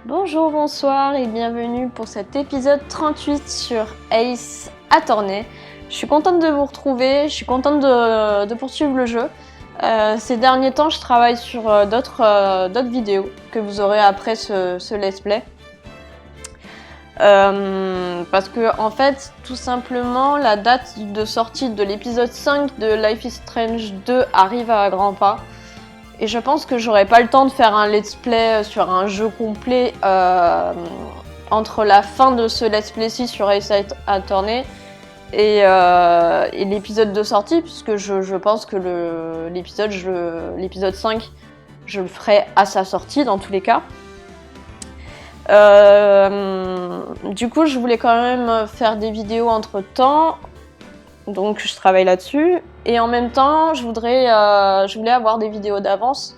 Bonjour, bonsoir et bienvenue pour cet épisode 38 sur Ace Attorney. Je suis contente de vous retrouver, je suis contente de poursuivre le jeu. Ces derniers temps, je travaille sur d'autres vidéos que vous aurez après ce let's play. Parce que en fait, tout simplement, la date de sortie de l'épisode 5 de Life is Strange 2 arrive à grands pas. Et je pense que j'aurai pas le temps de faire un let's play sur un jeu complet entre la fin de ce let's play-ci sur Ace Attorney et l'épisode de sortie, puisque je pense que l'épisode 5, je le ferai à sa sortie dans tous les cas. Du coup, je voulais quand même faire des vidéos entre temps, donc je travaille là-dessus. Et en même temps, je voulais avoir des vidéos d'avance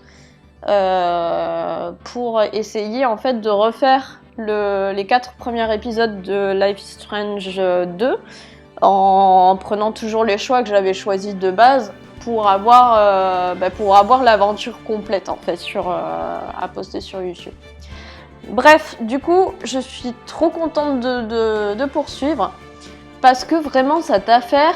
pour essayer en fait de refaire les 4 premiers épisodes de Life is Strange 2 en prenant toujours les choix que j'avais choisis de base pour avoir l'aventure complète en fait à poster sur YouTube. Bref, du coup, je suis trop contente de poursuivre parce que vraiment cette affaire,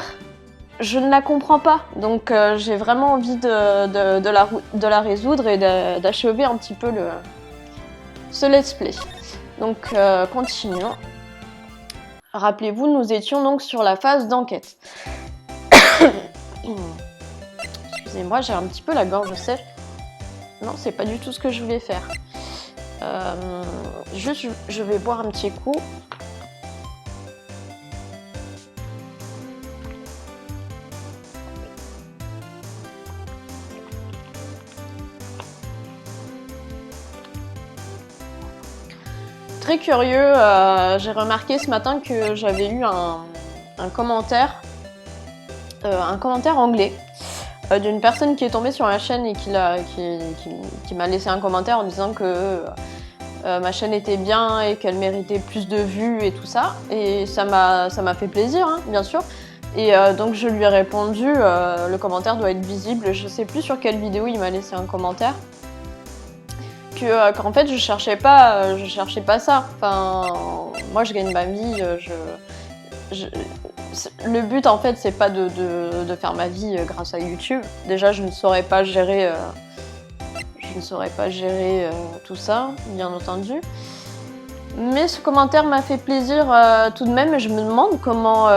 je ne la comprends pas. Donc j'ai vraiment envie de la résoudre et d'achever un petit peu ce let's play. Donc continuons. Rappelez-vous, nous étions donc sur la phase d'enquête. Excusez-moi, j'ai un petit peu la gorge sèche. Non, c'est pas du tout ce que je voulais faire. Juste, je vais boire un petit coup. Très curieux, j'ai remarqué ce matin que j'avais eu un commentaire anglais d'une personne qui est tombée sur ma chaîne et qui m'a laissé un commentaire en disant que ma chaîne était bien et qu'elle méritait plus de vues et tout ça. Et ça m'a fait plaisir, hein, bien sûr. Et donc je lui ai répondu, le commentaire doit être visible. Je sais plus sur quelle vidéo il m'a laissé un commentaire. Qu'en fait je cherchais pas ça. Enfin, moi je gagne ma vie, le but en fait c'est pas de faire ma vie grâce à YouTube. Déjà je ne saurais pas gérer tout ça, bien entendu. Mais ce commentaire m'a fait plaisir tout de même et je me demande comment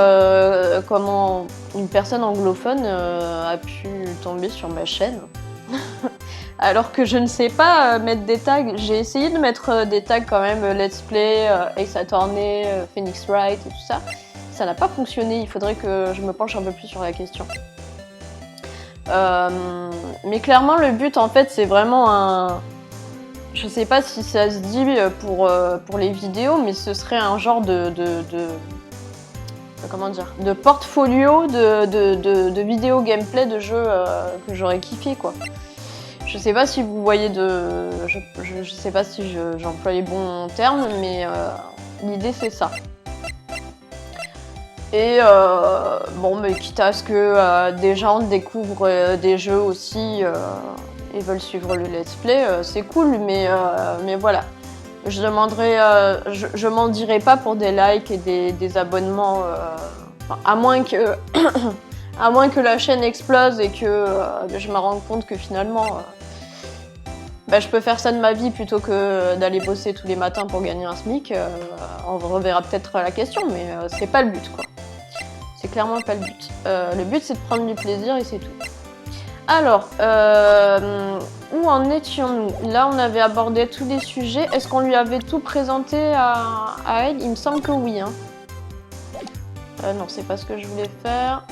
une personne anglophone a pu tomber sur ma chaîne. Alors que je ne sais pas mettre des tags. J'ai essayé de mettre des tags quand même, Let's Play, Ace Attorney, Phoenix Wright et tout ça. Ça n'a pas fonctionné, il faudrait que je me penche un peu plus sur la question. Mais clairement le but en fait c'est vraiment un... Je sais pas si ça se dit pour les vidéos, mais ce serait un genre comment dire, de portfolio de vidéos gameplay de jeux que j'aurais kiffé quoi. Je sais pas si vous voyez je sais pas si j'emploie les bons termes, mais l'idée c'est ça. Et bon, mais quitte à ce que des gens découvrent des jeux aussi et veulent suivre le let's play, c'est cool, mais voilà. Je m'en dirai pas pour des likes et des abonnements, à moins que à moins que la chaîne explose et que je me rende compte que finalement je peux faire ça de ma vie plutôt que d'aller bosser tous les matins pour gagner un SMIC. On reverra peut-être la question, mais c'est pas le but quoi. C'est clairement pas le but. Le but c'est de prendre du plaisir et c'est tout. Alors, où en étions-nous? Là on avait abordé tous les sujets. Est-ce qu'on lui avait tout présenté à elle? Il me semble que oui. Hein. Non, c'est pas ce que je voulais faire.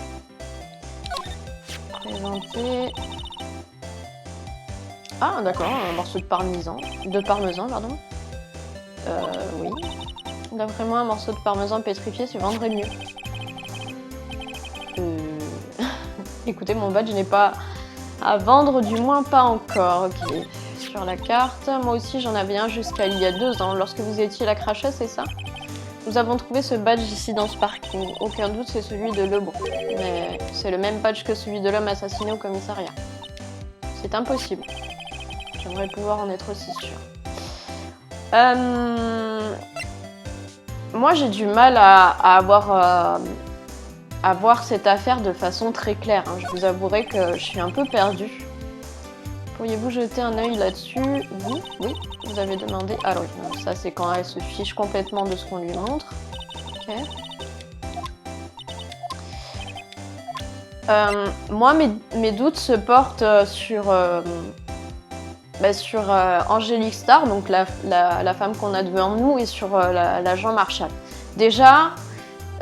Présenter... Ah d'accord, un morceau de parmesan. Pardon. Oui. D'après moi, un morceau de parmesan pétrifié se vendrait mieux. Écoutez, mon badge n'est pas à vendre, du moins pas encore. Ok. Sur la carte, moi aussi j'en avais un jusqu'à il y a 2 ans, lorsque vous étiez la crachette, c'est ça? Nous avons trouvé ce badge ici dans ce parking. Aucun doute, c'est celui de Lebron. Mais c'est le même badge que celui de l'homme assassiné au commissariat. C'est impossible. J'aimerais pouvoir en être aussi sûre. Moi, j'ai du mal à voir cette affaire de façon très claire. Hein. Je vous avouerai que je suis un peu perdue. Pourriez-vous jeter un œil là-dessus? Oui, oui, vous avez demandé. Alors oui, ça c'est quand elle se fiche complètement de ce qu'on lui montre. Ok. Moi, mes doutes se portent sur Angélique Starr, donc la femme qu'on a devant nous, et sur l'agent Marshall. Déjà,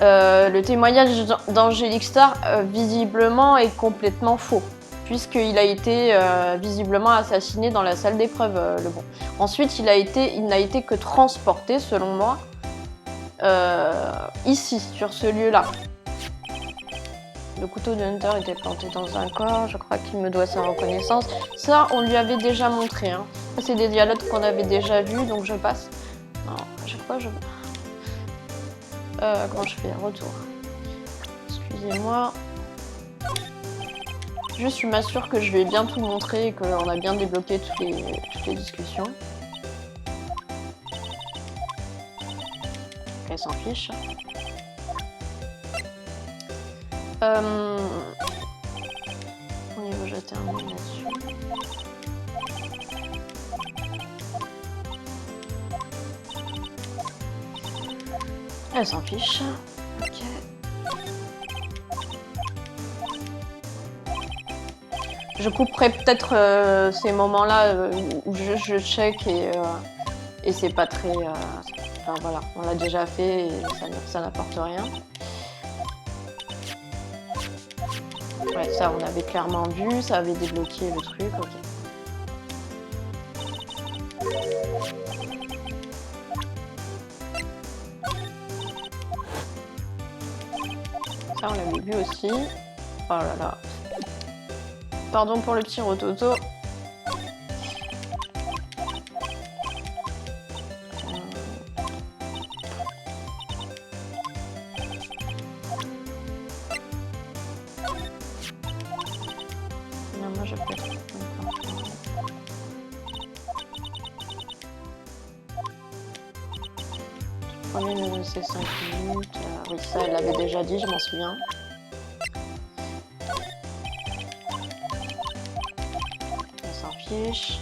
le témoignage d'Angélique Starr, visiblement, est complètement faux, puisqu'il a été visiblement assassiné dans la salle d'épreuve, le bon. Ensuite, il n'a été que transporté, selon moi, ici, sur ce lieu-là. Le couteau de Hunter était planté dans un corps, je crois qu'il me doit sa reconnaissance. Ça, on lui avait déjà montré. Hein. Ça, c'est des dialogues qu'on avait déjà vus, donc je passe. Non, à chaque fois, je... comment je fais? Retour. Excusez-moi. Juste, je m'assure que je vais bien tout montrer et qu'on a bien débloqué toutes les discussions. Elle s'en fiche. On y va jeter un œil là-dessus. Elle s'en fiche. Ok. Je couperai peut-être ces moments-là où je check et c'est pas très... enfin voilà, on l'a déjà fait et ça n'apporte rien. Ouais, ça on avait clairement vu, ça avait débloqué le truc, ok. Ça on l'avait vu aussi. Oh là là. Pardon pour le petit rototo. Non, moi je peux être... Premier me laisser 5 minutes. Oui, ça elle l'avait déjà dit, je m'en souviens. On s'en fiche.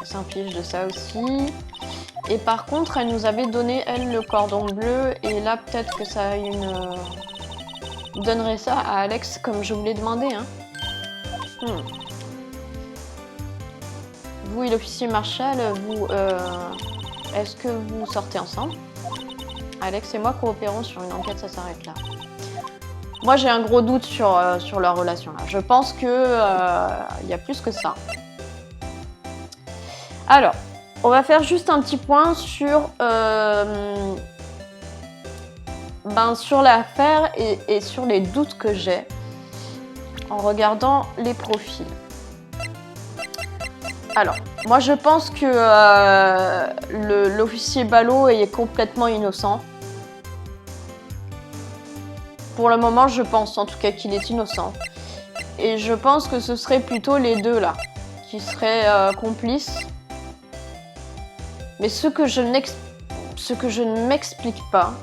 On s'en fiche de ça aussi. Et par contre, elle nous avait donné, elle, le cordon bleu. Et là, peut-être que ça a une... donnerait ça à Alex, comme je vous l'ai demandé. Hein. Vous et l'officier Marshall, vous... est-ce que vous sortez ensemble? Alex et moi coopérons sur une enquête, ça s'arrête là. Moi, j'ai un gros doute sur leur relation là. Je pense que y a plus que ça. Alors, on va faire juste un petit point sur l'affaire et sur les doutes que j'ai en regardant les profils. Alors, moi je pense que l'officier Ballot est complètement innocent. Pour le moment, je pense en tout cas qu'il est innocent. Et je pense que ce serait plutôt les deux là, qui seraient complices. Mais ce que je ne m'explique pas,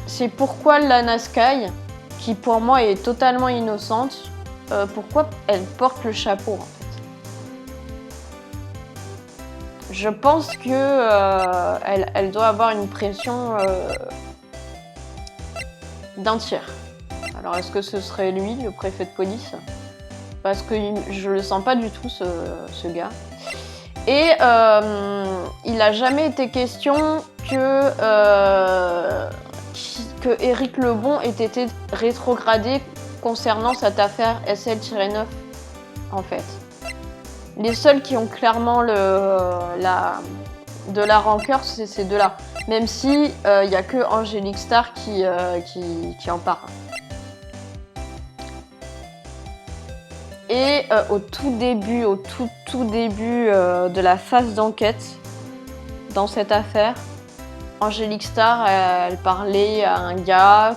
c'est pourquoi Lana Skye, qui pour moi est totalement innocente, pourquoi elle porte le chapeau en fait. Je pense que elle doit avoir une pression d'un tiers. Alors est-ce que ce serait lui, le préfet de police? Parce que je le sens pas du tout ce gars. Et il n'a jamais été question que Éric Lebon ait été rétrogradé concernant cette affaire SL-9 en fait. Les seuls qui ont clairement de la rancœur, c'est ces deux-là. Même si il n'y a que Angélique Starr qui en parle. Et au tout début de la phase d'enquête dans cette affaire, Angélique Starr, elle parlait à un gars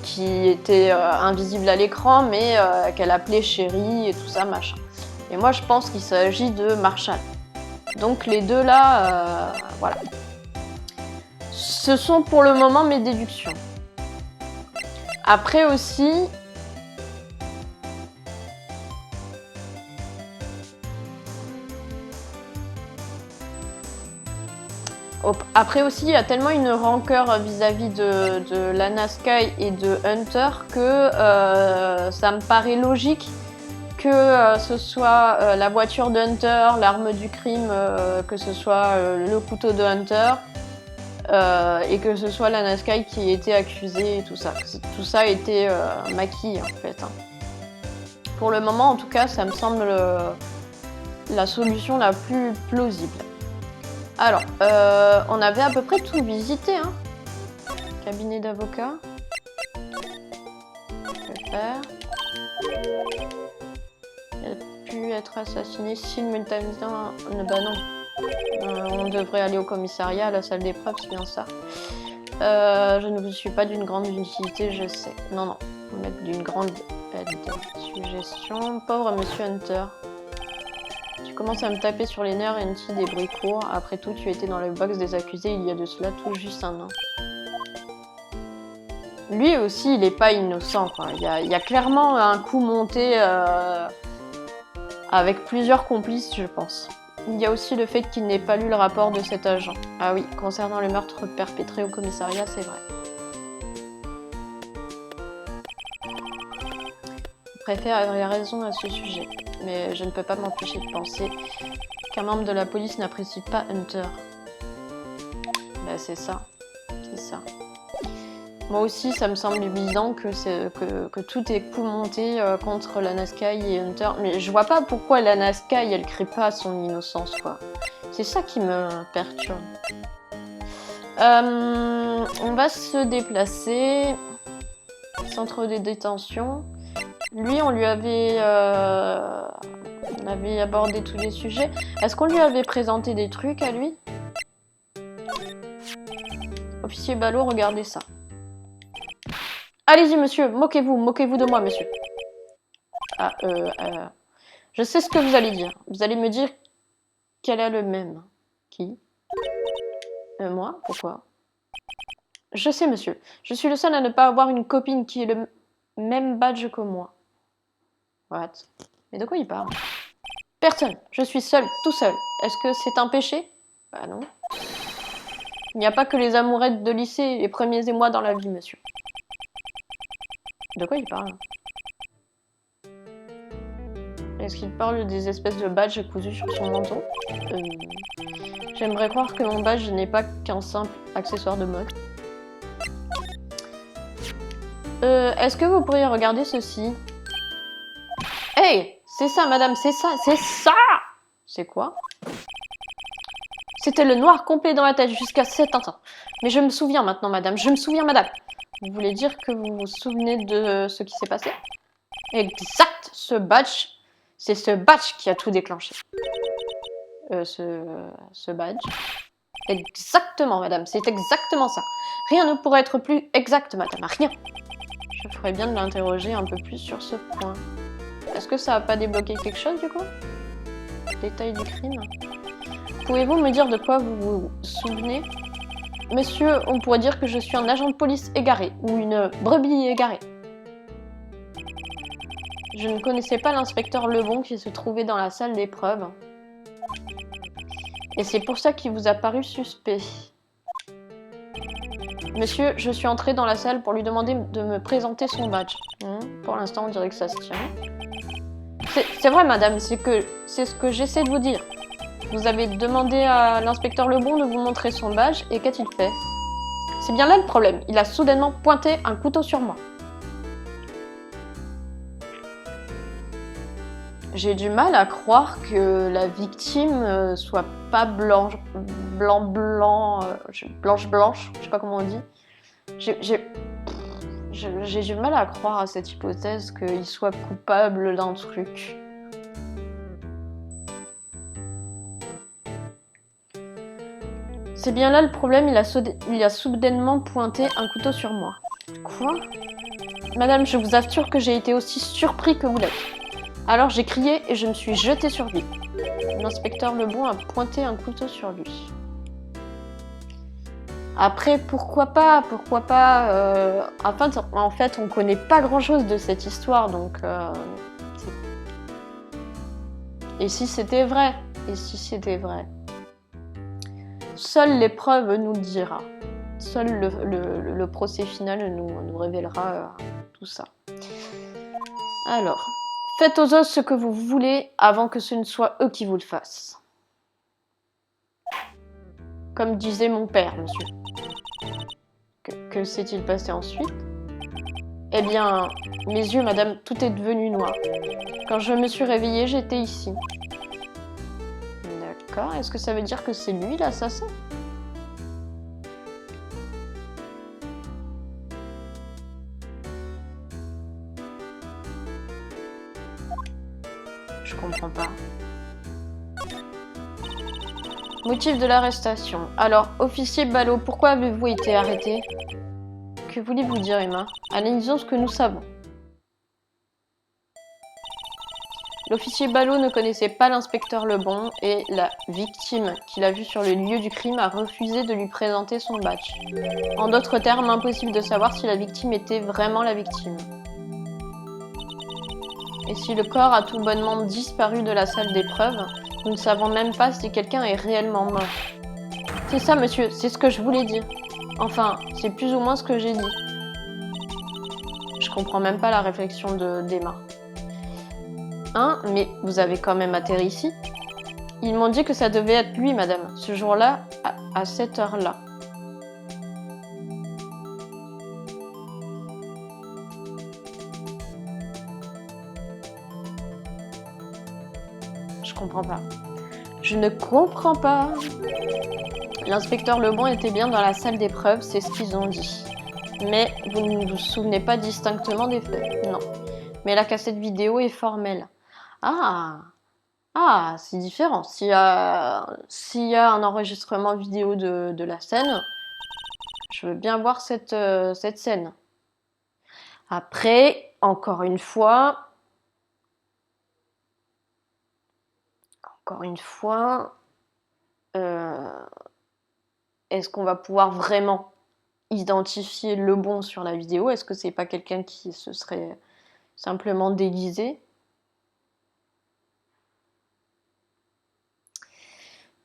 qui était invisible à l'écran, mais qu'elle appelait chérie et tout ça, machin. Et moi, je pense qu'il s'agit de Marshall. Donc les deux là, voilà. Ce sont pour le moment mes déductions. Après aussi... Après aussi, il y a tellement une rancœur vis-à-vis de Lana Skye et de Hunter que ça me paraît logique que ce soit la voiture de Hunter, l'arme du crime, que ce soit le couteau de Hunter et que ce soit Lana Skye qui ait été accusée et tout ça. Tout ça a été maquillé en fait. Hein. Pour le moment, en tout cas, ça me semble la solution la plus plausible. Alors, on avait à peu près tout visité, hein. Cabinet d'avocat. Je vais faire. Il a pu être assassiné simultanément. Bah non. On devrait aller au commissariat, à la salle d'épreuve, c'est bien ça. Je ne vous suis pas d'une grande utilité, je sais. Non, non. On va mettre d'une grande aide. Suggestion. Pauvre monsieur Hunter. Tu commences à me taper sur les nerfs, NT, des bruits courts. Après tout, tu étais dans le box des accusés il y a de cela tout juste un an. Lui aussi, il est pas innocent, quoi. Il y a clairement un coup monté avec plusieurs complices, je pense. Il y a aussi le fait qu'il n'ait pas lu le rapport de cet agent. Ah oui, concernant le meurtre perpétré au commissariat, c'est vrai. Je préfère avoir raison à ce sujet, mais je ne peux pas m'empêcher de penser qu'un membre de la police n'apprécie pas Hunter. Bah c'est ça, c'est ça. Moi aussi, ça me semble évident que tout est coup monté contre Lana Skye et Hunter. Mais je vois pas pourquoi Lana Skye, elle crie pas son innocence, quoi. C'est ça qui me perturbe. On va se déplacer. Centre de détention. Lui, on avait abordé tous les sujets. Est-ce qu'on lui avait présenté des trucs à lui? Officier Ballot, regardez ça. Allez-y, monsieur, moquez-vous de moi, monsieur. Ah, je sais ce que vous allez dire. Vous allez me dire qu'elle a le même. Qui? Moi? Pourquoi? Je sais, monsieur. Je suis le seul à ne pas avoir une copine qui ait le même badge que moi. What? Mais de quoi il parle? Personne. Je suis seul, tout seul. Est-ce que c'est un péché? Bah non. Il n'y a pas que les amourettes de lycée, les premiers émois dans la vie, monsieur. De quoi il parle? Est-ce qu'il parle des espèces de badges cousus sur son menton? J'aimerais croire que mon badge n'est pas qu'un simple accessoire de mode. Est-ce que vous pourriez regarder ceci? Hey! C'est ça, madame, c'est ça, c'est ça! C'est quoi? C'était le noir complet dans la tête jusqu'à cet instant. Mais je me souviens maintenant, madame, je me souviens, madame. Vous voulez dire que vous vous souvenez de ce qui s'est passé? Exact! Ce badge, c'est ce badge qui a tout déclenché. Ce badge? Exactement, madame, c'est exactement ça. Rien ne pourrait être plus exact, madame, rien. Je ferais bien de l'interroger un peu plus sur ce point. Est-ce que ça a pas débloqué quelque chose, du coup? Détail du crime. Pouvez-vous me dire de quoi vous vous souvenez? Monsieur, on pourrait dire que je suis un agent de police égaré, ou une brebis égarée. Je ne connaissais pas l'inspecteur Lebon qui se trouvait dans la salle d'épreuve. Et c'est pour ça qu'il vous a paru suspect. Monsieur, je suis entrée dans la salle pour lui demander de me présenter son badge. Pour l'instant, on dirait que ça se tient. C'est vrai, madame, c'est ce que j'essaie de vous dire. Vous avez demandé à l'inspecteur Lebon de vous montrer son badge, et qu'a-t-il fait? C'est bien là le problème, il a soudainement pointé un couteau sur moi. J'ai du mal à croire que la victime soit pas blanche, je sais pas comment on dit. J'ai du mal à croire à cette hypothèse qu'il soit coupable d'un truc. C'est bien là le problème, il a soudainement pointé un couteau sur moi. Quoi? Madame, je vous assure que j'ai été aussi surpris que vous l'êtes. Alors j'ai crié et je me suis jetée sur lui. L'inspecteur Lebon a pointé un couteau sur lui. Après, pourquoi pas en fait, on connaît pas grand-chose de cette histoire, donc... Et si c'était vrai? Et si c'était vrai? Seule l'épreuve nous le dira. Seul le procès final nous révélera tout ça. Alors, faites aux os ce que vous voulez avant que ce ne soit eux qui vous le fassent. Comme disait mon père, monsieur. Que s'est-il passé ensuite? Eh bien, mes yeux, madame, tout est devenu noir. Quand je me suis réveillée, j'étais ici. D'accord, est-ce que ça veut dire que c'est lui l'assassin? Je comprends pas. Motif de l'arrestation. Alors, officier Ballot, pourquoi avez-vous été arrêté? Que voulez-vous dire, Emma? Analysons ce que nous savons. L'officier Ballot ne connaissait pas l'inspecteur Lebon et la victime qu'il a vue sur le lieu du crime a refusé de lui présenter son badge. En d'autres termes, impossible de savoir si la victime était vraiment la victime. Et si le corps a tout bonnement disparu de la salle d'épreuve, nous ne savons même pas si quelqu'un est réellement mort. C'est ça, monsieur, c'est ce que je voulais dire. Enfin, c'est plus ou moins ce que j'ai dit. Je comprends même pas la réflexion d'Emma. Hein, mais vous avez quand même atterri ici? Ils m'ont dit que ça devait être lui, madame, ce jour-là, à cette heure-là. Je comprends pas. Je ne comprends pas. L'inspecteur Lebon était bien dans la salle d'épreuve, c'est ce qu'ils ont dit. Mais vous ne vous souvenez pas distinctement des faits? Non. Mais la cassette vidéo est formelle. Ah! Ah, c'est différent. S'il y a un enregistrement vidéo de la scène, je veux bien voir cette scène. Après, encore une fois, est-ce qu'on va pouvoir vraiment identifier le bon sur la vidéo? Est-ce que c'est pas quelqu'un qui se serait simplement déguisé?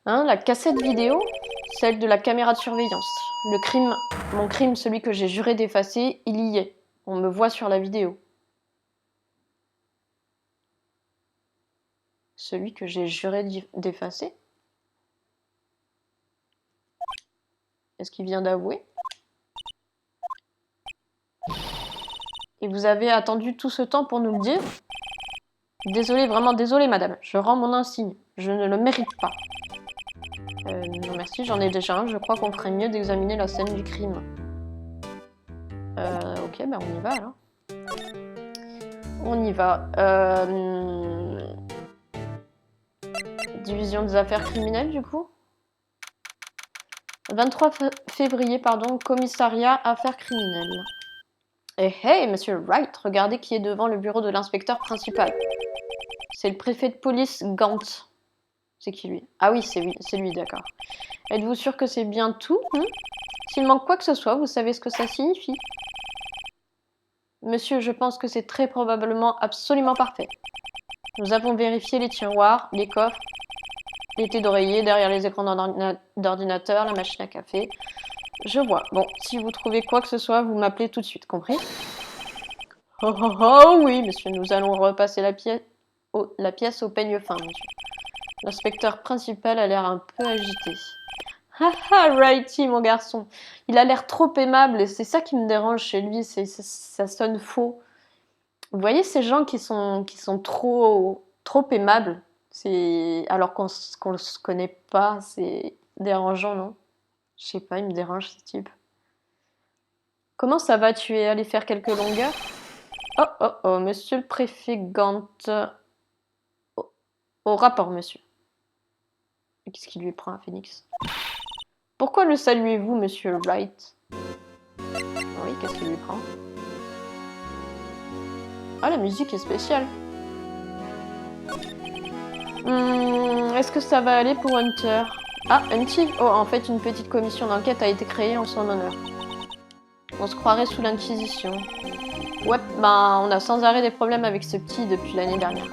Hein, la cassette vidéo, celle de la caméra de surveillance. Mon crime, celui que j'ai juré d'effacer, il y est. On me voit sur la vidéo. Celui que j'ai juré d'effacer? Est-ce qu'il vient d'avouer? Et vous avez attendu tout ce temps pour nous le dire? Désolée, vraiment désolée, madame. Je rends mon insigne. Je ne le mérite pas. Non merci, j'en ai déjà un. Je crois qu'on ferait mieux d'examiner la scène du crime. Ok, ben on y va alors. On y va. Division des affaires criminelles, du coup. 23 février, pardon, commissariat affaires criminelles. Eh hey, monsieur Wright, regardez qui est devant le bureau de l'inspecteur principal. C'est le préfet de police Gant. C'est qui lui? Ah oui, c'est lui, d'accord. Êtes-vous sûr que c'est bien tout? S'il manque quoi que ce soit, vous savez ce que ça signifie? Monsieur, je pense que c'est très probablement absolument parfait. Nous avons vérifié les tiroirs, les coffres, les têtes d'oreiller, derrière les écrans d'ordinateur, la machine à café. Je vois. Bon, si vous trouvez quoi que ce soit, vous m'appelez tout de suite, compris? Oh oh oh, oui, monsieur, nous allons repasser la pièce au peigne fin, monsieur. L'inspecteur principal a l'air un peu agité. Haha, Righty, mon garçon. Il a l'air trop aimable et c'est ça qui me dérange chez lui, ça sonne faux. Vous voyez ces gens qui sont trop aimables, alors qu'on se connaît pas, c'est dérangeant, non? Je sais pas, il me dérange ce type. Comment ça va? Tu es allé faire quelques longueurs? Oh, oh, oh, monsieur le préfet Gant. Au rapport, monsieur. Qu'est-ce qui lui prend à Phoenix? Pourquoi le saluez-vous, monsieur Wright? Oui, qu'est-ce qui lui prend? Ah, la musique est spéciale. Est-ce que ça va aller pour Hunter? Ah, Hunty? Oh, en fait, une petite commission d'enquête a été créée en son honneur. On se croirait sous l'Inquisition. Ouais, ben, on a sans arrêt des problèmes avec ce petit depuis l'année dernière.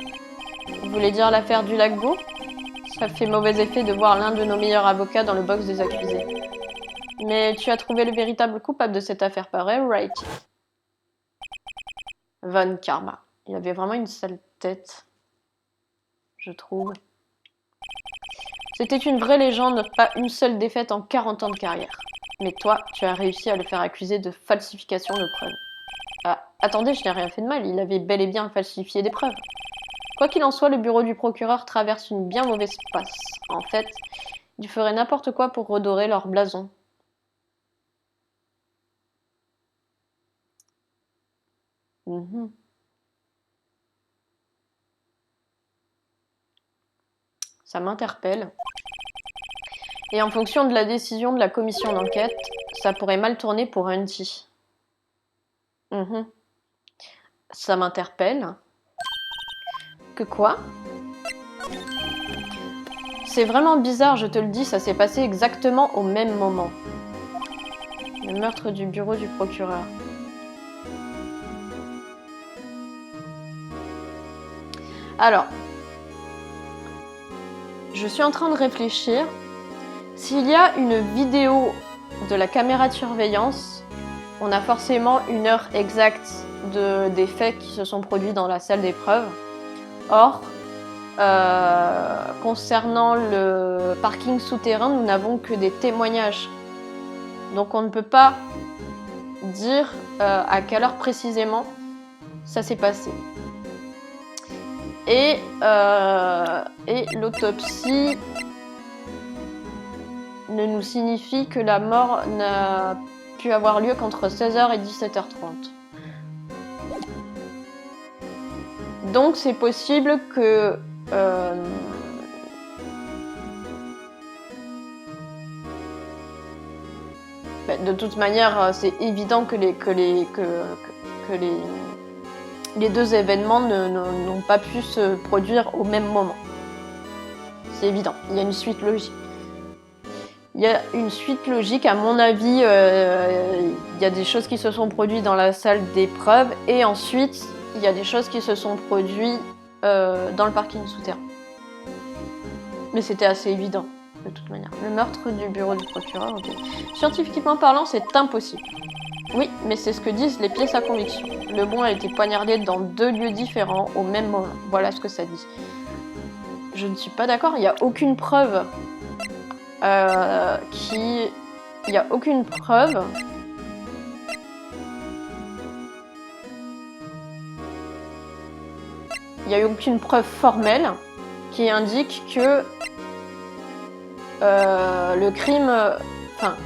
Vous voulez dire l'affaire du lac Beau? Ça fait mauvais effet de voir l'un de nos meilleurs avocats dans le box des accusés. Mais tu as trouvé le véritable coupable de cette affaire, pareil, right? Von Karma. Il avait vraiment une sale tête, je trouve. C'était une vraie légende, pas une seule défaite en 40 ans de carrière. Mais toi, tu as réussi à le faire accuser de falsification de preuves. Ah, attendez, je n'ai rien fait de mal, il avait bel et bien falsifié des preuves. Quoi qu'il en soit, le bureau du procureur traverse une bien mauvaise passe. En fait, ils feraient n'importe quoi pour redorer leur blason. Ça m'interpelle. Et en fonction de la décision de la commission d'enquête, ça pourrait mal tourner pour Hunty. Ça m'interpelle. Que quoi? C'est vraiment bizarre, je te le dis, ça s'est passé exactement au même moment. Le meurtre du bureau du procureur. Alors, je suis en train de réfléchir. S'il y a une vidéo de la caméra de surveillance, on a forcément une heure exacte des faits qui se sont produits dans la salle d'épreuve. Or, concernant le parking souterrain, nous n'avons que des témoignages. Donc on ne peut pas dire à quelle heure précisément ça s'est passé. Et l'autopsie ne nous signifie que la mort n'a pu avoir lieu qu'entre 16h et 17h30. Donc c'est possible que de toute manière, c'est évident que les deux événements n'ont pas pu se produire au même moment. C'est évident, il y a une suite logique. Il y a une suite logique, à mon avis, il y a des choses qui se sont produites dans la salle d'épreuve et ensuite il y a des choses qui se sont produites dans le parking souterrain. Mais c'était assez évident, de toute manière. Le meurtre du bureau du procureur, ok. Scientifiquement parlant, c'est impossible. Oui, mais c'est ce que disent les pièces à conviction. Le bon a été poignardé dans 2 lieux différents au même moment. Voilà ce que ça dit. Je ne suis pas d'accord, il n'y a aucune preuve Il n'y a aucune preuve il n'y a eu aucune preuve formelle qui indique que le crime... Enfin,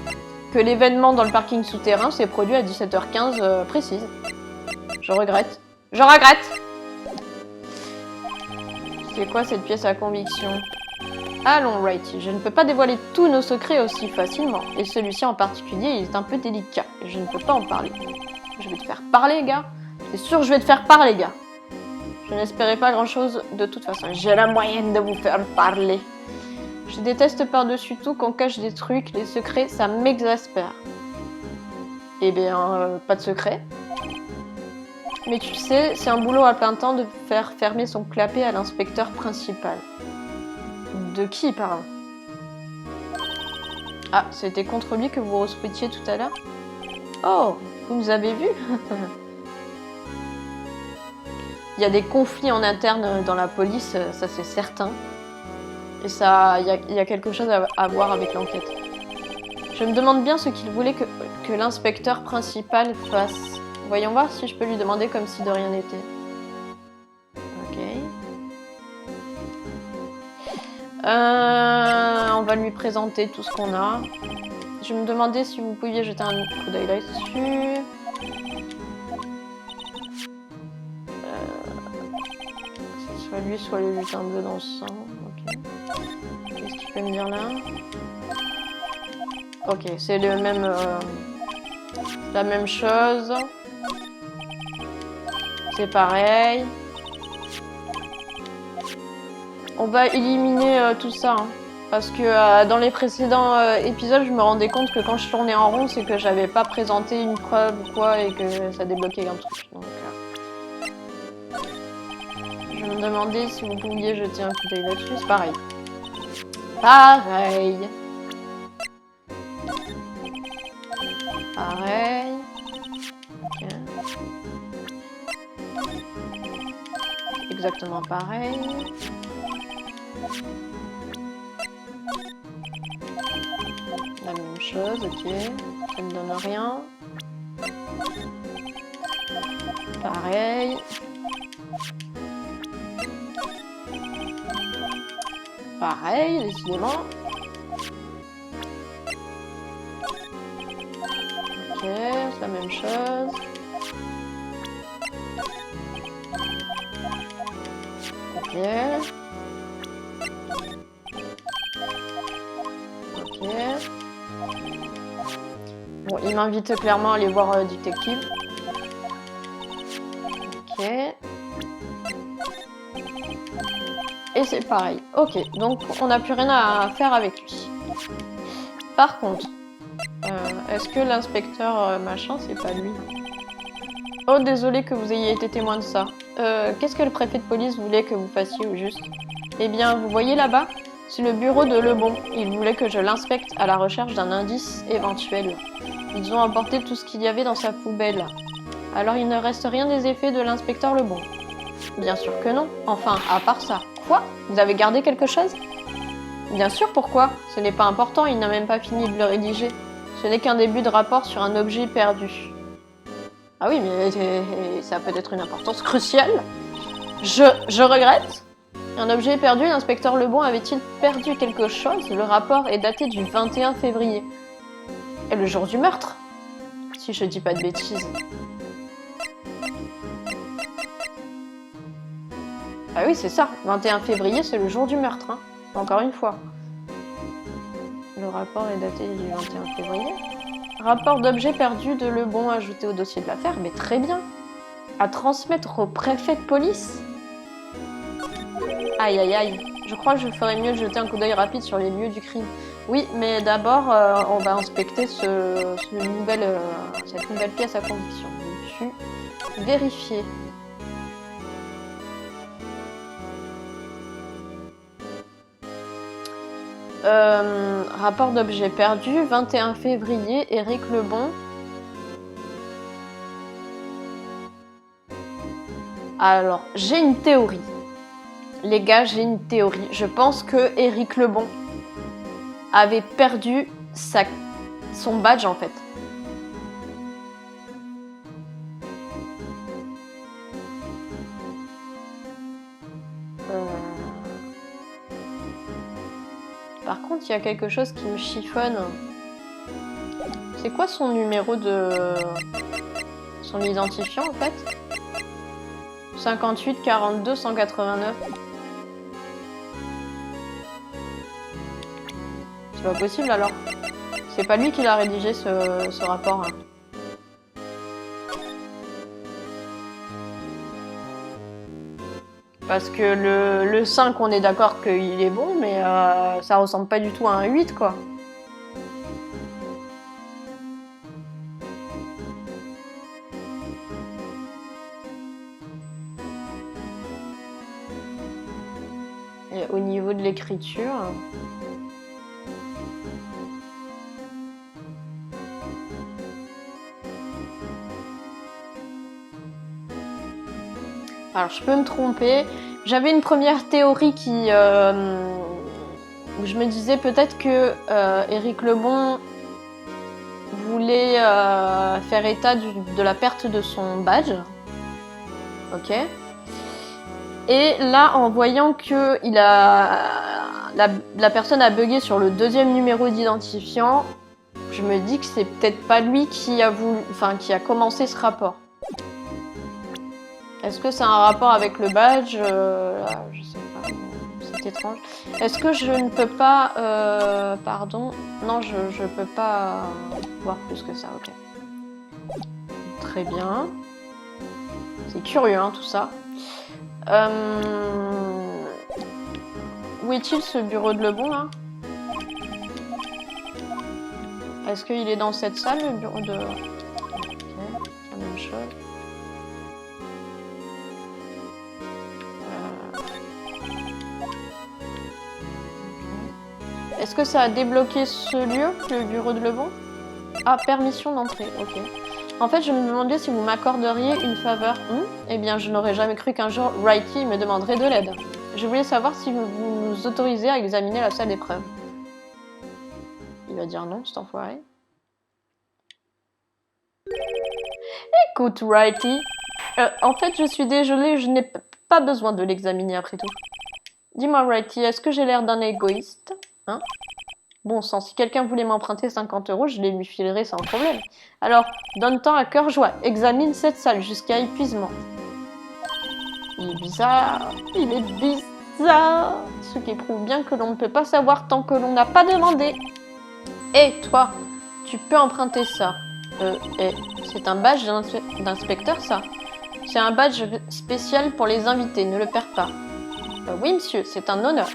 que l'événement dans le parking souterrain s'est produit à 17h15 précise. Je regrette. Je regrette! C'est quoi cette pièce à conviction? Allons, Righty, je ne peux pas dévoiler tous nos secrets aussi facilement. Et celui-ci en particulier, il est un peu délicat. Et je ne peux pas en parler. Je vais te faire parler, gars. C'est sûr, je vais te faire parler, gars. Je n'espérais pas grand-chose de toute façon. J'ai la moyenne de vous faire parler. Je déteste par-dessus tout qu'on cache des trucs, les secrets, ça m'exaspère. Eh bien, pas de secret. Mais tu sais, c'est un boulot à plein temps de faire fermer son clapet à l'inspecteur principal. De qui il parle? Ah, c'était contre lui que vous rouspétiez tout à l'heure? Oh, vous nous avez vus? Il y a des conflits en interne dans la police, ça c'est certain. Et ça, il y a quelque chose à voir avec l'enquête. Je me demande bien ce qu'il voulait que l'inspecteur principal fasse. Voyons voir si je peux lui demander comme si de rien n'était. Ok. On va lui présenter tout ce qu'on a. Je me demandais si vous pouviez jeter un coup d'œil là-dessus. Soit lui, soit le lutin bleu dans le sang. Ok. Qu'est-ce qu'il peut me dire là? Ok, c'est le même, la même chose. C'est pareil. On va éliminer tout ça. Hein. Parce que dans les précédents épisodes, je me rendais compte que quand je tournais en rond, c'est que j'avais pas présenté une preuve ou quoi et que ça débloquait un truc. Donc, je me demandais si vous pouviez jeter un coup d'œil là-dessus. C'est pareil. Pareil. Pareil. Ok. Exactement pareil. La même chose, ok. Ça ne donne rien. Pareil. Pareil, décidément. Ok, c'est la même chose. Ok. Ok. Bon, il m'invite clairement à aller voir Détective. Ok. Et c'est pareil. Ok, donc on n'a plus rien à faire avec lui. Par contre, est-ce que l'inspecteur machin, c'est pas lui? Oh, désolé que vous ayez été témoin de ça. Qu'est-ce que le préfet de police voulait que vous fassiez au juste? Eh bien, vous voyez là-bas? C'est le bureau de Lebon. Il voulait que je l'inspecte à la recherche d'un indice éventuel. Ils ont emporté tout ce qu'il y avait dans sa poubelle. Alors il ne reste rien des effets de l'inspecteur Lebon. Bien sûr que non. Enfin, à part ça. Quoi? Vous avez gardé quelque chose? Bien sûr, pourquoi? Ce n'est pas important, il n'a même pas fini de le rédiger. Ce n'est qu'un début de rapport sur un objet perdu. Ah oui, mais ça a peut-être une importance cruciale. Je regrette. Un objet perdu, l'inspecteur Lebon avait-il perdu quelque chose? Le rapport est daté du 21 février. Et le jour du meurtre? Si je dis pas de bêtises. Ah oui, c'est ça. 21 février, c'est le jour du meurtre. Hein. Encore une fois. Le rapport est daté du 21 février. Rapport d'objet perdu de Lebon ajouté au dossier de l'affaire. Mais très bien. À transmettre au préfet de police. Aïe, aïe, aïe. Je crois que je ferais mieux de jeter un coup d'œil rapide sur les lieux du crime. Oui, mais d'abord, on va inspecter cette nouvelle pièce à conviction. Dessus, vérifier. Rapport d'objet perdu, 21 février, Éric Lebon. Alors, j'ai une théorie. Les gars, j'ai une théorie. Je pense que Éric Lebon avait perdu son badge en fait. Par contre, il y a quelque chose qui me chiffonne. C'est quoi son numéro de... son identifiant en fait? 58 42 189. C'est pas possible alors. C'est pas lui qui l'a rédigé ce rapport. Hein. Parce que le 5, on est d'accord qu'il est bon, mais ça ressemble pas du tout à un 8, quoi. Et au niveau de l'écriture... Alors, je peux me tromper. J'avais une première théorie où je me disais peut-être que Éric Lebon voulait faire état de la perte de son badge. Ok. Et là, en voyant que la personne a bugué sur le deuxième numéro d'identifiant, Je me dis que c'est peut-être pas lui qui a voulu, enfin qui a commencé ce rapport. Est-ce que c'est un rapport avec le badge je sais pas, c'est étrange. Est-ce que je ne peux pas... pardon. Non, je peux pas voir plus que ça, ok. Très bien. C'est curieux, hein, tout ça. Où est-il, ce bureau de Lebon, là? Est-ce qu'il est dans cette salle, le bureau de... Ok, c'est la même chose. Est-ce que ça a débloqué ce lieu, le bureau de Lebon? Ah, permission d'entrée, ok. En fait, je me demandais si vous m'accorderiez une faveur. Eh bien, je n'aurais jamais cru qu'un jour, Righty me demanderait de l'aide. Je voulais savoir si vous nous autorisez à examiner la salle d'épreuve. Il va dire non, cet enfoiré. Écoute, Righty, en fait, je suis désolée, je n'ai pas besoin de l'examiner après tout. Dis-moi, Righty, est-ce que j'ai l'air d'un égoïste? Hein? Bon sang, si quelqu'un voulait m'emprunter 50 €, je les lui filerais sans problème. Alors, donne-t'en à cœur joie, examine cette salle jusqu'à épuisement. Il est bizarre, il est bizarre. Ce qui prouve bien que l'on ne peut pas savoir tant que l'on n'a pas demandé. Hé, toi, tu peux emprunter ça. C'est un badge d'inspecteur, ça. C'est un badge spécial pour les invités, ne le perds pas. Oui, monsieur, c'est un honneur.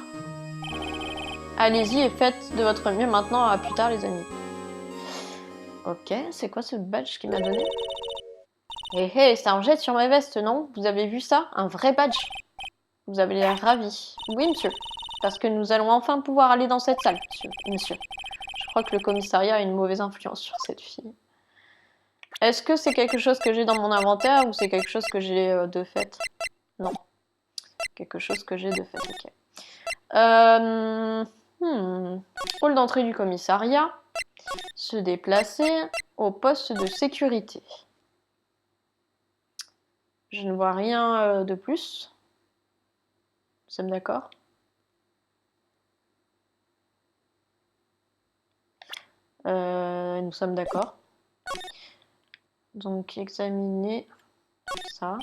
Allez-y et faites de votre mieux maintenant, à plus tard les amis. Ok, c'est quoi ce badge qu'il m'a donné? Hé, ça en jette sur ma veste, non? Vous avez vu ça? Un vrai badge. Vous avez l'air ravi. Oui, monsieur. Parce que nous allons enfin pouvoir aller dans cette salle, monsieur. Je crois que le commissariat a une mauvaise influence sur cette fille. Est-ce que c'est quelque chose que j'ai dans mon inventaire ou c'est quelque chose que j'ai de fait? Non. Quelque chose que j'ai de fait, ok. Hall d'entrée du commissariat. Se déplacer au poste de sécurité. Je ne vois rien de plus. Nous sommes d'accord? Nous sommes d'accord. Donc, examiner ça.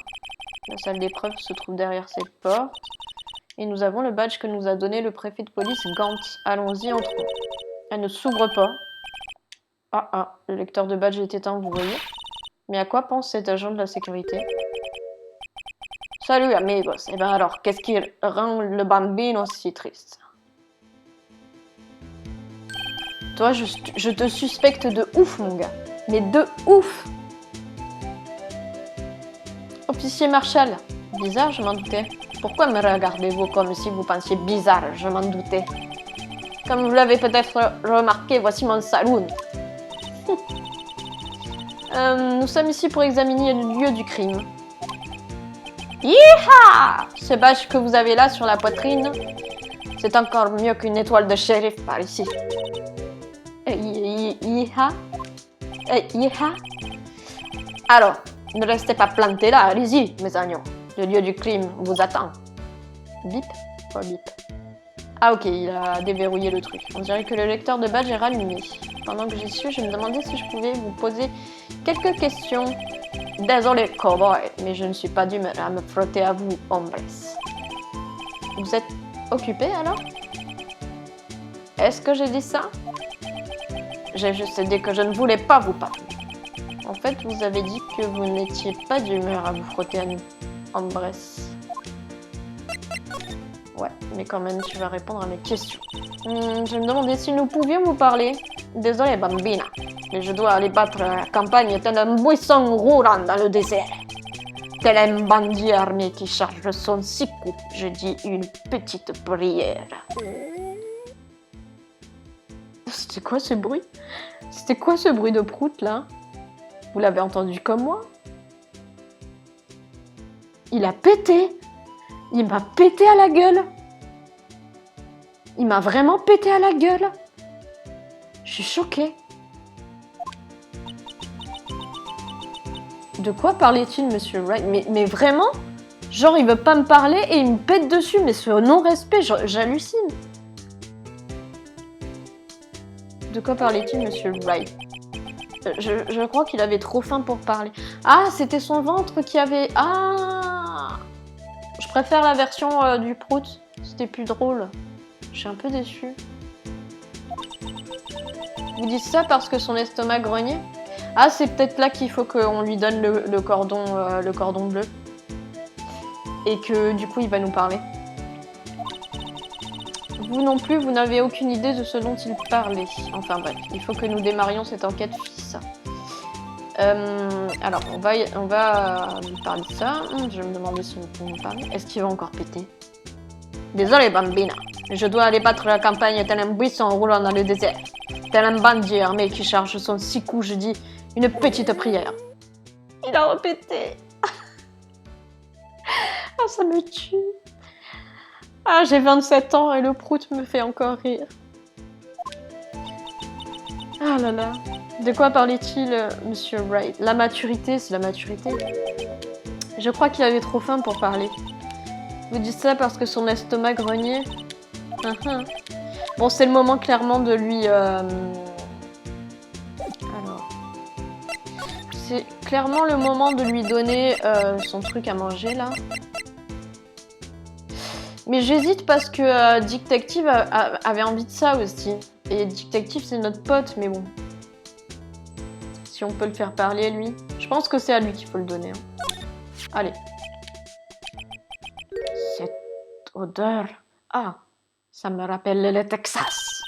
La salle d'épreuve se trouve derrière cette porte. Et nous avons le badge que nous a donné le préfet de police Gantz. Allons-y, entrons. Elle ne s'ouvre pas. Le lecteur de badge est éteint, vous voyez. Mais à quoi pense cet agent de la sécurité? Salut, amigos. Eh ben alors, qu'est-ce qui rend le bambino si triste? Toi, je te suspecte de ouf, mon gars. Mais de ouf! Officier Marshall. Bizarre, je m'en doutais. Pourquoi me regardez-vous comme si vous pensiez bizarre? Je m'en doutais. Comme vous l'avez peut-être remarqué, voici mon saloon. Nous sommes ici pour examiner le lieu du crime. Yeeha! Ce badge que vous avez là sur la poitrine, c'est encore mieux qu'une étoile de shérif par ici. Yeeha? Yeeha? Alors, ne restez pas plantés là, allez-y, mes agneaux. Le lieu du crime vous attend. Bip? Pas bip. Ah ok, il a déverrouillé le truc. On dirait que le lecteur de badge est rallumé. Pendant que j'y suis, je me demandais si je pouvais vous poser quelques questions. Désolé, cowboy, mais je ne suis pas d'humeur à me frotter à vous, hombres. Vous êtes occupé alors? Est-ce que j'ai dit ça? J'ai juste dit que je ne voulais pas vous parler. En fait, vous avez dit que vous n'étiez pas d'humeur à vous frotter à nous, hombres. Ouais, mais quand même, tu vas répondre à mes questions. Je me demandais si nous pouvions vous parler. Désolé, bambina, mais je dois aller battre la campagne tel un buisson roulant dans le désert. Tel un bandit armé qui charge son sikou. Je dis une petite prière. C'était quoi ce bruit? C'était quoi ce bruit de prout, là? Vous l'avez entendu comme moi? Il a pété! Il m'a pété à la gueule. Il m'a vraiment pété à la gueule. Je suis choquée. De quoi parlait-il, monsieur Wright? Mais vraiment? Genre, il veut pas me parler et il me pète dessus. Mais ce non-respect, j'hallucine. De quoi parlait-il, monsieur Wright? Je crois qu'il avait trop faim pour parler. Ah, c'était son ventre qui avait... Ah! Je préfère la version du prout. C'était plus drôle. Je suis un peu déçue. Vous dites ça parce que son estomac grognait? Ah, c'est peut-être là qu'il faut qu'on lui donne le cordon bleu. Et que du coup, il va nous parler. Vous non plus, vous n'avez aucune idée de ce dont il parlait. Enfin bref, il faut que nous démarrions cette enquête fils. Alors, on va lui parler de ça. Je vais me demander si on peut nous parler. Est-ce qu'il va encore péter? Désolé, Bambina. Je dois aller battre la campagne tel un buisson roulant dans le désert. Tel un bandit armé qui charge son 6 coups, je dis une petite prière. Il a répété. Ah, ça me tue. Ah, j'ai 27 ans et le prout me fait encore rire. Ah là là. De quoi parlait-il, monsieur Wright? La maturité, c'est la maturité. Je crois qu'il avait trop faim pour parler. Vous dites ça parce que son estomac grognait? Bon, c'est le moment clairement de lui... Alors... C'est clairement le moment de lui donner son truc à manger, là. Mais j'hésite parce que Detective avait envie de ça aussi. Et Detective, c'est notre pote, mais bon. Si on peut le faire parler, lui. Je pense que c'est à lui qu'il faut le donner. Hein. Allez. Cette odeur... Ah, ça me rappelle le Texas.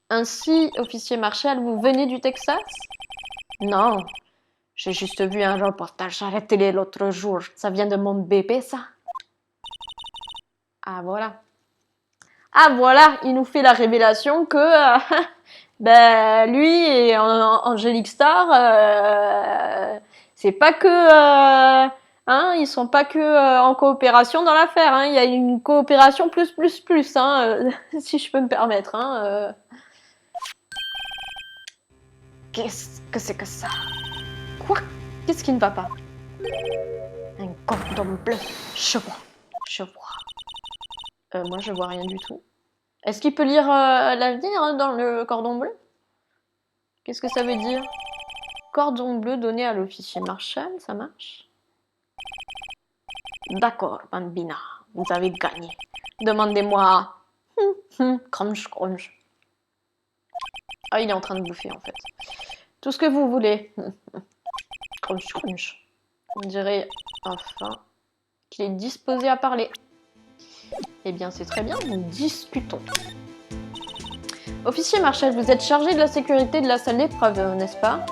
Ainsi, officier Marshall, vous venez du Texas? Non. J'ai juste vu un reportage à la télé l'autre jour. Ça vient de mon bébé, ça? Ah, voilà. Ah, voilà, il nous fait la révélation que ben, lui et Angélique Star, c'est pas que... hein, ils sont pas que en coopération dans l'affaire. Hein, il y a une coopération plus, hein, si je peux me permettre. Hein, Qu'est-ce que c'est que ça? Quoi? Qu'est-ce qui ne va pas? Un cordon bleu. Je vois. Moi, je vois rien du tout. Est-ce qu'il peut lire l'avenir hein, dans le cordon bleu? Qu'est-ce que ça veut dire? Cordon bleu donné à l'officier Marshall, ça marche? D'accord, Bambina, vous avez gagné. Demandez-moi... crunch. Ah, il est en train de bouffer, en fait. Tout ce que vous voulez. crunch. On dirait, enfin, qu'il est disposé à parler. Eh bien, c'est très bien, nous discutons. Officier Marshall, vous êtes chargé de la sécurité de la salle d'épreuve, n'est-ce pas?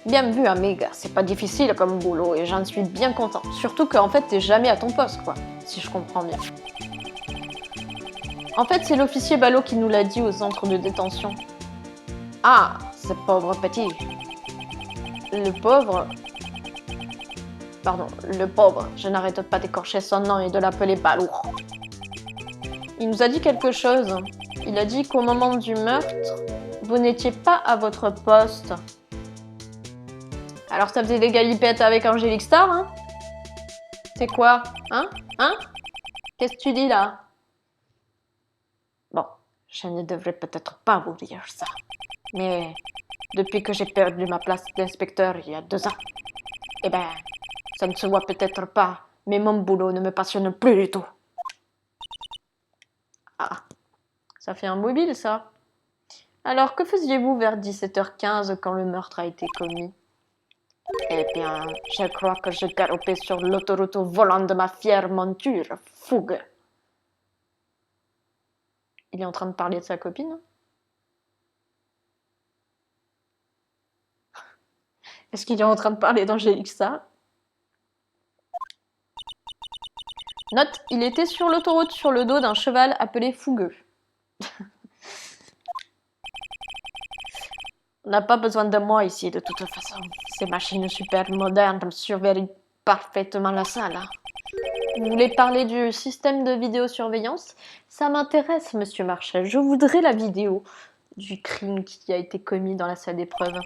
Bien vu, amiga. C'est pas difficile comme boulot et j'en suis bien content. Surtout qu'en fait, t'es jamais à ton poste, quoi. Si je comprends bien. En fait, c'est l'officier Ballot qui nous l'a dit au centre de détention. Ah, ce pauvre petit. Le pauvre... Pardon, le pauvre. Je n'arrête pas d'écorcher son nom et de l'appeler Ballot. Il nous a dit quelque chose. Il a dit qu'au moment du meurtre, vous n'étiez pas à votre poste. Alors ça faisait des galipettes avec Angélique Star, hein? C'est quoi? Hein? Qu'est-ce que tu dis là? Bon, je ne devrais peut-être pas vous dire ça. Mais depuis que j'ai perdu ma place d'inspecteur il y a 2 ans, eh ben, ça ne se voit peut-être pas, mais mon boulot ne me passionne plus du tout. Ah, ça fait un mobile ça. Alors, que faisiez-vous vers 17h15 quand le meurtre a été commis? Eh bien, je crois que je galopais sur l'autoroute au volant de ma fière monture. Fougue. Il est en train de parler de sa copine? Est-ce qu'il est en train de parler d'Angélique Star? Note, il était sur l'autoroute sur le dos d'un cheval appelé Fougueux. On n'a pas besoin de moi ici, de toute façon. Ces machines super modernes surveillent parfaitement la salle. Hein. Vous voulez parler du système de vidéosurveillance? Ça m'intéresse, monsieur Marshall. Je voudrais la vidéo du crime qui a été commis dans la salle d'épreuve.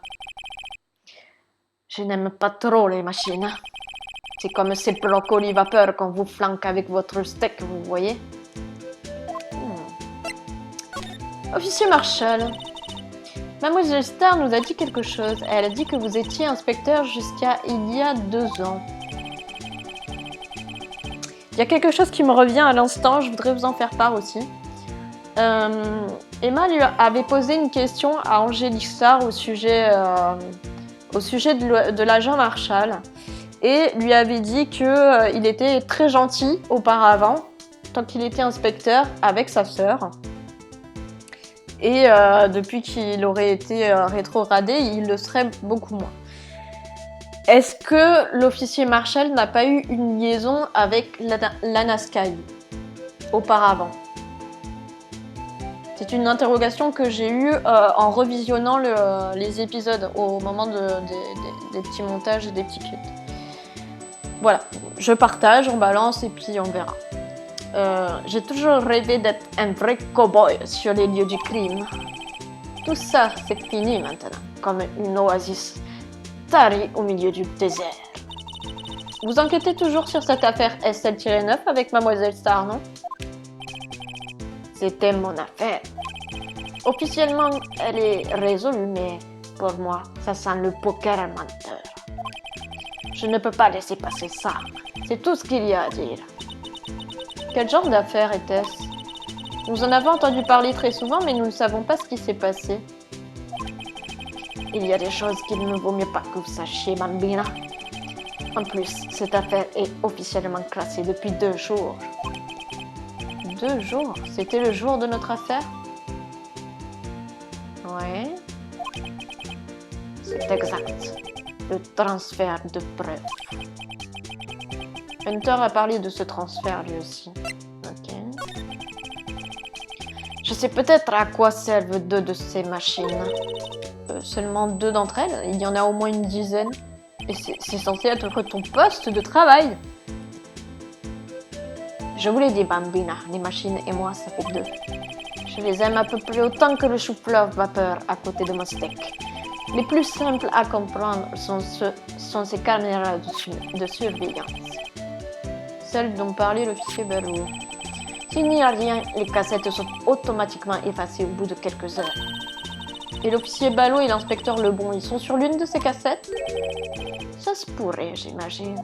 Je n'aime pas trop les machines. C'est comme ces brocolis vapeur qu'on vous flanque avec votre steak, vous voyez? Officier Marshall. Mademoiselle Star nous a dit quelque chose. Elle a dit que vous étiez inspecteur jusqu'à il y a 2 ans. Il y a quelque chose qui me revient à l'instant, je voudrais vous en faire part aussi. Emma lui avait posé une question à Angélique Star au sujet de l'agent Marshall et lui avait dit qu'il était très gentil auparavant, tant qu'il était inspecteur avec sa sœur. Et depuis qu'il aurait été rétrogradé, il le serait beaucoup moins. Est-ce que l'officier Marshall n'a pas eu une liaison avec Lana Skye auparavant? C'est une interrogation que j'ai eue en revisionnant les épisodes au moment des petits montages et des petits clips. Voilà, je partage, on balance et puis on verra. J'ai toujours rêvé d'être un vrai cow-boy sur les lieux du crime. Tout ça, c'est fini maintenant, comme une oasis tarie au milieu du désert. Vous enquêtez toujours sur cette affaire SL-9 avec Mademoiselle Star, non? C'était mon affaire. Officiellement, elle est résolue, mais pour moi, ça sent le poker menteur. Je ne peux pas laisser passer ça. C'est tout ce qu'il y a à dire. Quel genre d'affaire était-ce? Nous en avons entendu parler très souvent, mais nous ne savons pas ce qui s'est passé. Il y a des choses qu'il ne vaut mieux pas que vous sachiez, Bambina. En plus, cette affaire est officiellement classée depuis 2 jours. 2 jours? C'était le jour de notre affaire? Ouais. C'est exact. Le transfert de preuves. Hunter a parlé de ce transfert lui aussi. Ok. Je sais peut-être à quoi servent 2 de ces machines. Seulement 2 d'entre elles, il y en a au moins une dizaine. Et c'est censé être ton poste de travail. Je vous l'ai dit, Bambina, les machines et moi, ça fait 2. Je les aime à peu près autant que le chou-fleur vapeur à côté de mon steak. Les plus simples à comprendre sont ces caméras de surveillance. Celles dont parlait l'officier Barlow. S'il n'y a rien, les cassettes sont automatiquement effacées au bout de quelques heures. Et l'officier Barlow et l'inspecteur Lebon, ils sont sur l'une de ces cassettes? Ça se pourrait, j'imagine.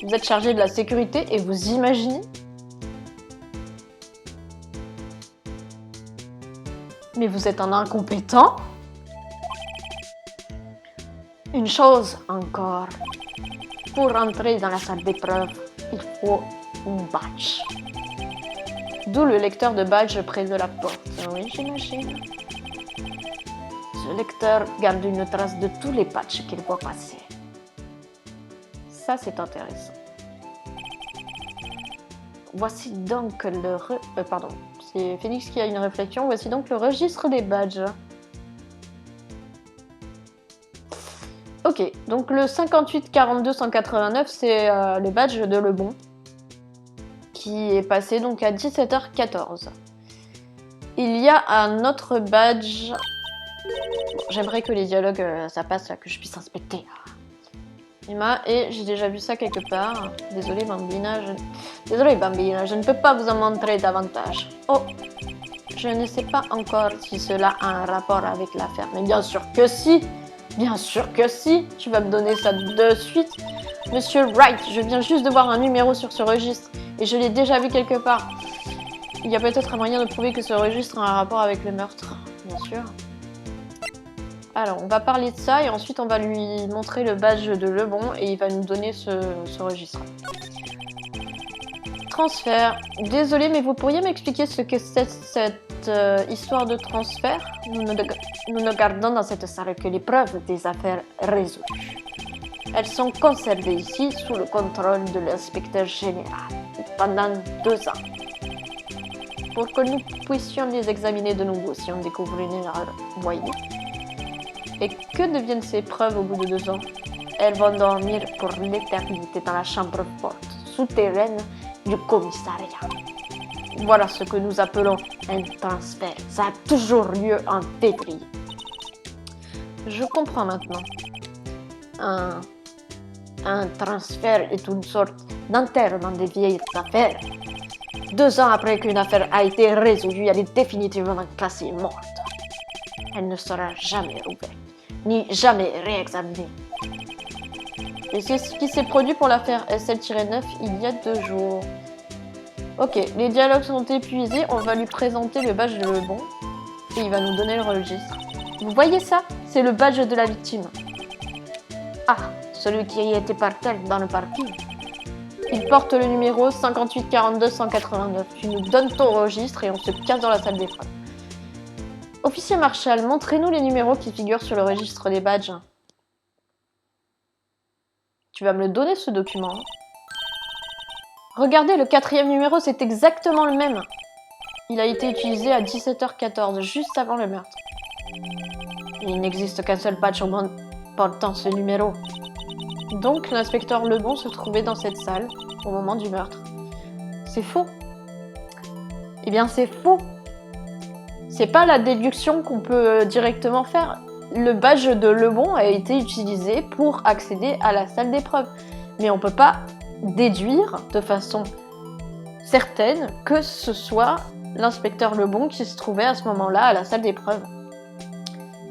Vous êtes chargé de la sécurité et vous imaginez? Mais vous êtes un incompétent? Une chose encore. Pour entrer dans la salle d'épreuve, il faut un badge. D'où le lecteur de badge près de la porte. Oui, j'imagine. Ce lecteur garde une trace de tous les badges qu'il voit passer. Ça, c'est intéressant. Voici donc le... pardon, c'est Phoenix qui a une réflexion. Voici donc le registre des badges. Ok, donc le 58 42 189, c'est le badge de Lebon, qui est passé donc à 17h14. Il y a un autre badge. Bon, j'aimerais que les dialogues, ça passe là, que je puisse inspecter. Emma, et j'ai déjà vu ça quelque part. Désolée Bambina, Désolée Bambina, je ne peux pas vous en montrer davantage. Oh, je ne sais pas encore si cela a un rapport avec l'affaire, mais bien sûr que si. Bien sûr que si, tu vas me donner ça de suite. Monsieur Wright, je viens juste de voir un numéro sur ce registre et je l'ai déjà vu quelque part. Il y a peut-être un moyen de prouver que ce registre a un rapport avec le meurtre, bien sûr. Alors, on va parler de ça et ensuite on va lui montrer le badge de Lebon et il va nous donner ce registre. Transfert. Désolée, mais vous pourriez m'expliquer ce que c'est cette histoire de transfert? Nous ne gardons dans cette salle que les preuves des affaires résolues. Elles sont conservées ici sous le contrôle de l'inspecteur général pendant 2 ans. Pour que nous puissions les examiner de nouveau si on découvre une erreur. Voyez. Et que deviennent ces preuves au bout de 2 ans? Elles vont dormir pour l'éternité dans la chambre forte, souterraine du commissariat. Voilà ce que nous appelons un transfert. Ça a toujours lieu en février. Je comprends maintenant. Un transfert est une sorte d'enterrement des vieilles affaires. 2 ans après qu'une affaire a été résolue, elle est définitivement classée morte. Elle ne sera jamais ouverte, ni jamais réexaminée. Et c'est ce qui s'est produit pour l'affaire SL-9 il y a 2 jours. Ok, les dialogues sont épuisés, on va lui présenter le badge de Lebon et il va nous donner le registre. Vous voyez ça? C'est le badge de la victime. Ah, celui qui a été par terre dans le parking. Il porte le numéro 58 42 189. Tu nous donnes ton registre et on se casse dans la salle d'épreuve. Officier Marshall, montrez-nous les numéros qui figurent sur le registre des badges. Tu vas me le donner ce document. Regardez, le 4e numéro, c'est exactement le même. Il a été utilisé à 17h14, juste avant le meurtre. Il n'existe qu'un seul badge portant ce numéro. Donc, l'inspecteur Lebon se trouvait dans cette salle au moment du meurtre. C'est faux. Eh bien, c'est faux. C'est pas la déduction qu'on peut directement faire. Le badge de Lebon a été utilisé pour accéder à la salle d'épreuve. Mais on peut pas déduire de façon certaine que ce soit l'inspecteur Lebon qui se trouvait à ce moment-là à la salle d'épreuve.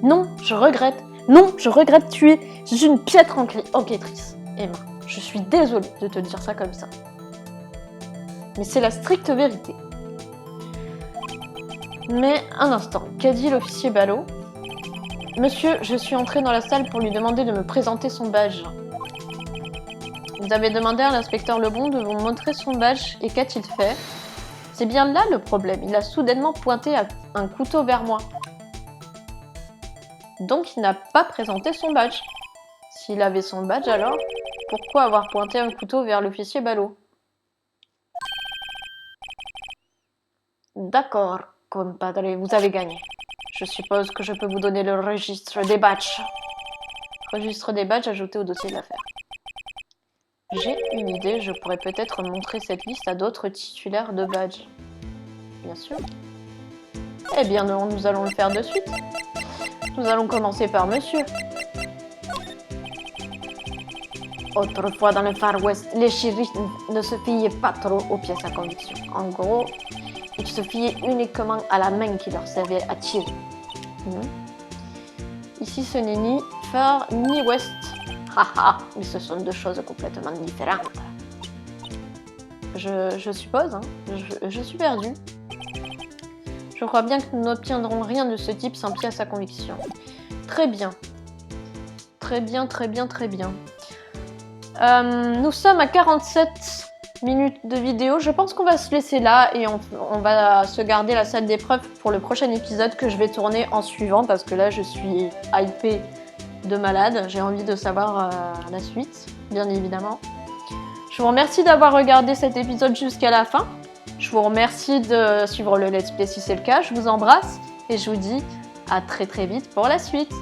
Non, je regrette. Non, je regrette tuer. Je suis une piètre enquêtrice, Emma. Je suis désolée de te dire ça comme ça. Mais c'est la stricte vérité. Mais un instant, qu'a dit l'officier Ballot? Monsieur, je suis entrée dans la salle pour lui demander de me présenter son badge. Vous avez demandé à l'inspecteur Lebon de vous montrer son badge et qu'a-t-il fait? C'est bien là le problème, il a soudainement pointé un couteau vers moi. Donc il n'a pas présenté son badge. S'il avait son badge alors, pourquoi avoir pointé un couteau vers l'officier Ballot? D'accord, compadre, vous avez gagné. Je suppose que je peux vous donner le registre des badges. Registre des badges ajouté au dossier de l'affaire. J'ai une idée, je pourrais peut-être montrer cette liste à d'autres titulaires de badges. Bien sûr. Eh bien, nous allons le faire de suite. Nous allons commencer par monsieur. Autrefois, dans le Far West, les shérifs ne se fiaient pas trop aux pièces à conviction. En gros, ils se fiaient uniquement à la main qui leur servait à tirer. Ici, ce n'est ni Far ni West. Haha, mais ce sont 2 choses complètement différentes. Je suppose, hein. Je suis perdue. Je crois bien que nous n'obtiendrons rien de ce type sans pièce à conviction. Très bien. Très bien, très bien, très bien. Nous sommes à 47 minutes de vidéo. Je pense qu'on va se laisser là et on va se garder la salle d'épreuve pour le prochain épisode que je vais tourner en suivant parce que là, je suis hypée de malade. J'ai envie de savoir la suite, bien évidemment. Je vous remercie d'avoir regardé cet épisode jusqu'à la fin. Je vous remercie de suivre le let's play si c'est le cas. Je vous embrasse et je vous dis à très très vite pour la suite.